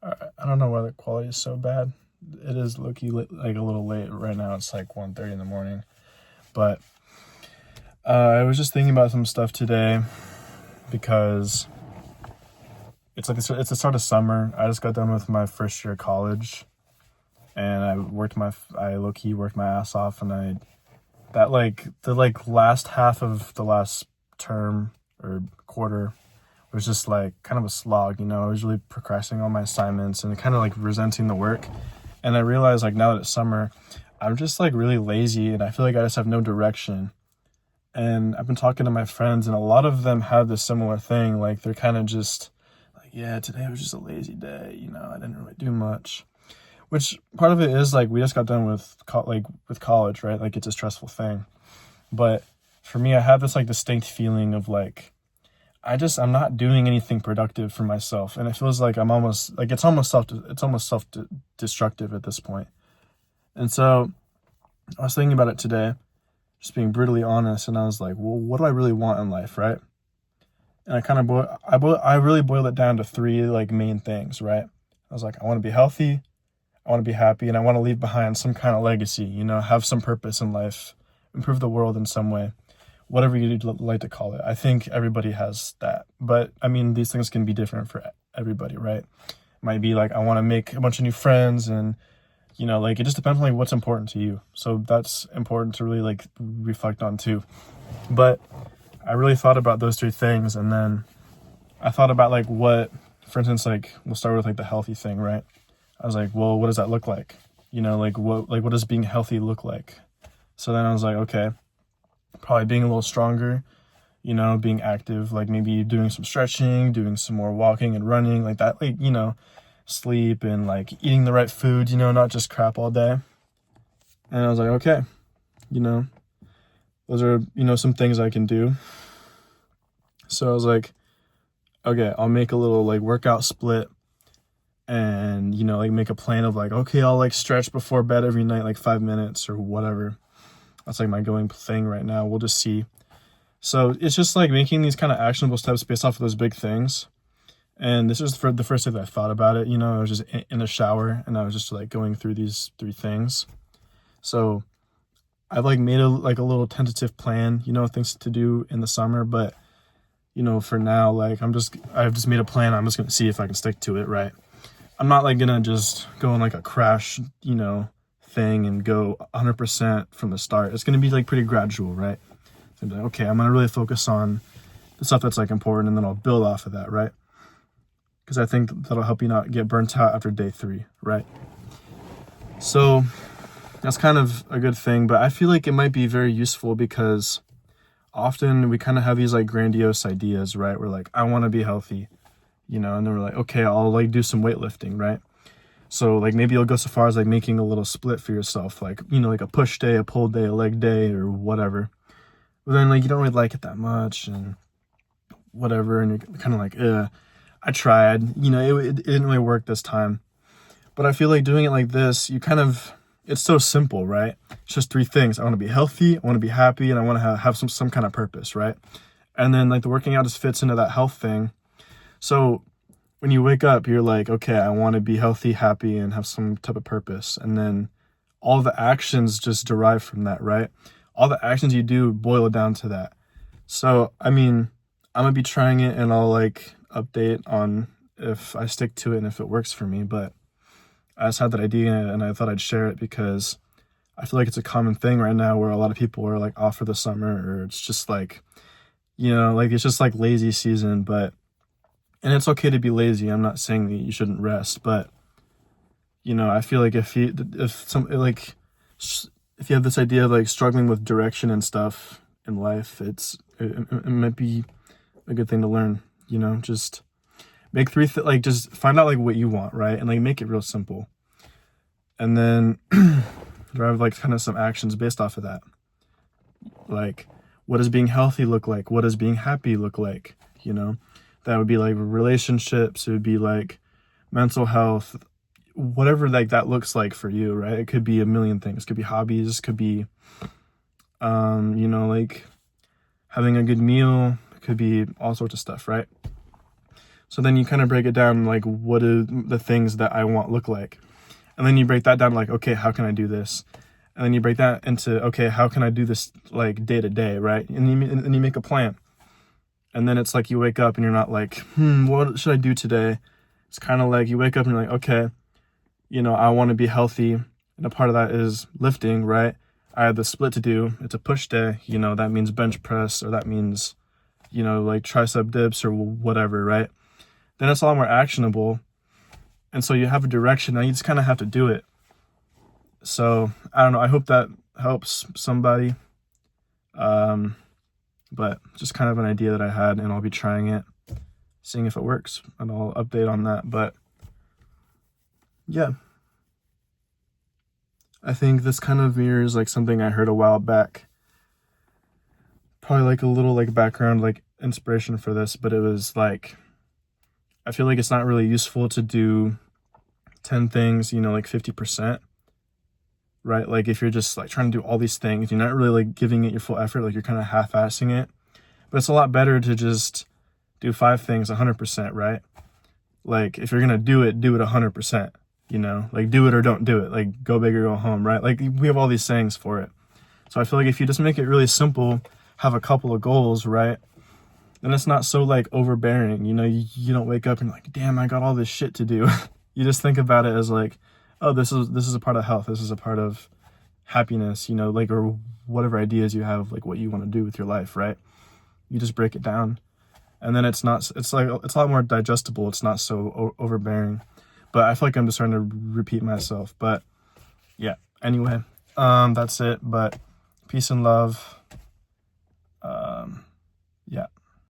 I don't know why the quality is so bad. It is low-key like a little late right now. It's like 1:30 in the morning. But I was just thinking about some stuff today because it's the start of summer. I just got done with my first year of college, and I low-key worked my ass off, and the last half of the last term or quarter was just like kind of a slog, you know. I was really procrastinating on my assignments and kind of like resenting the work. And I realized like now that it's summer, I'm just like really lazy and I feel like I just have no direction. And I've been talking to my friends and a lot of them have this similar thing. Like they're kind of just like, yeah, today was just a lazy day, you know, I didn't really do much. Which part of it is like we just got done with with college, right? Like it's a stressful thing. But for me, I have this like distinct feeling of like I'm not doing anything productive for myself, and it feels like I'm almost like it's almost self destructive at this point. And so I was thinking about it today, just being brutally honest, and I was like, well, what do I really want in life, right? And I really boiled it down to three like main things, right? I was like, I want to be healthy, I want to be happy, and I want to leave behind some kind of legacy, you know, have some purpose in life, improve the world in some way, whatever you'd like to call it. I think everybody has that. But I mean, these things can be different for everybody, right? Might be like, I want to make a bunch of new friends, and, you know, like it just depends on like what's important to you. So that's important to really like reflect on too. But I really thought about those three things, and then I thought about like for instance, like we'll start with like the healthy thing, right? I was like, well, what does that look like? You know, like what does being healthy look like? So then I was like, okay, probably being a little stronger, you know, being active, like maybe doing some stretching, doing some more walking and running, like that, like, you know, sleep and like eating the right food, you know, not just crap all day. And I was like, okay, you know, those are, you know, some things I can do. So I was like, okay, I'll make a little like workout split and, you know, like make a plan of like, okay, I'll like stretch before bed every night, like 5 minutes or whatever. That's like my going thing right now. We'll just see. So it's just like making these kind of actionable steps based off of those big things. And this is for the first day that I thought about it. You know, I was just in the shower and I was just like going through these three things. So I've like made a little tentative plan, you know, things to do in the summer. But, you know, for now, like I've just made a plan. I'm just going to see if I can stick to it, right? I'm not like going to just go on like a crash, you know, thing and go 100% from the start. It's going to be like pretty gradual, right? So like, okay, I'm going to really focus on the stuff that's like important, and then I'll build off of that, right? Because I think that'll help you not get burnt out after day 3, right? So that's kind of a good thing, but I feel like it might be very useful because often we kind of have these like grandiose ideas, right? We're like, I want to be healthy, you know, and then we're like, okay, I'll like do some weightlifting, right? So like maybe you'll go so far as like making a little split for yourself, like, you know, like a push day, a pull day, a leg day, or whatever. But then like you don't really like it that much and whatever, and you're kind of like, I tried, you know, it didn't really work this time. But I feel like doing it like this, it's so simple, right? It's just three things. I want to be healthy, I want to be happy, and I want to have some kind of purpose, right? And then like the working out just fits into that health thing. So when you wake up, you're like, okay, I want to be healthy, happy, and have some type of purpose. And then all the actions just derive from that, right? All the actions you do boil down to that. So, I mean, I'm going to be trying it and I'll like update on if I stick to it and if it works for me. But I just had that idea and I thought I'd share it because I feel like it's a common thing right now where a lot of people are like off for the summer, or it's just like, you know, like it's just like lazy season. And it's okay to be lazy. I'm not saying that you shouldn't rest, but you know, I feel like if you have this idea of like struggling with direction and stuff in life, it might be a good thing to learn. You know, just make just find out like what you want, right, and like make it real simple, and then drive like kind of some actions based off of that. Like, what does being healthy look like? What does being happy look like? You know, that would be like relationships. It would be like mental health, whatever like that looks like for you, right? It could be a million things. It could be hobbies, could be you know, like having a good meal, it could be all sorts of stuff, right? So then you kind of break it down, like, what do the things that I want look like? And then you break that down, like, okay, how can I do this? And then you break that into, okay, how can I do this, like, day to day, right? And you make a plan. And then it's like you wake up and you're not like, what should I do today? It's kind of like you wake up and you're like, okay, you know, I want to be healthy. And a part of that is lifting, right? I have the split to do. It's a push day, you know, that means bench press, or that means, you know, like tricep dips or whatever, right? Then it's a lot more actionable. And so you have a direction. Now you just kind of have to do it. So I don't know. I hope that helps somebody. But just kind of an idea that I had, and I'll be trying it, seeing if it works, and I'll update on that. But yeah, I think this kind of mirrors like something I heard a while back. Probably like a little like background, like inspiration for this, but it was like, I feel like it's not really useful to do 10 things, you know, like 50%, right? Like if you're just like trying to do all these things, you're not really like giving it your full effort, like you're kind of half-assing it. But it's a lot better to just do 5 things 100%, right? Like if you're gonna do it 100%, you know, like do it or don't do it, like go big or go home, right? Like we have all these sayings for it. So I feel like if you just make it really simple, have a couple of goals, right? Then it's not so like overbearing, you know, you don't wake up and like, damn, I got all this shit to do. You just think about it as like, oh, this is a part of health. This is a part of happiness, you know, like, or whatever ideas you have, like what you want to do with your life, right? You just break it down, and then it's a lot more digestible. It's not so overbearing. But I feel like I'm just starting to repeat myself. But yeah, anyway, that's it. But peace and love. Yeah.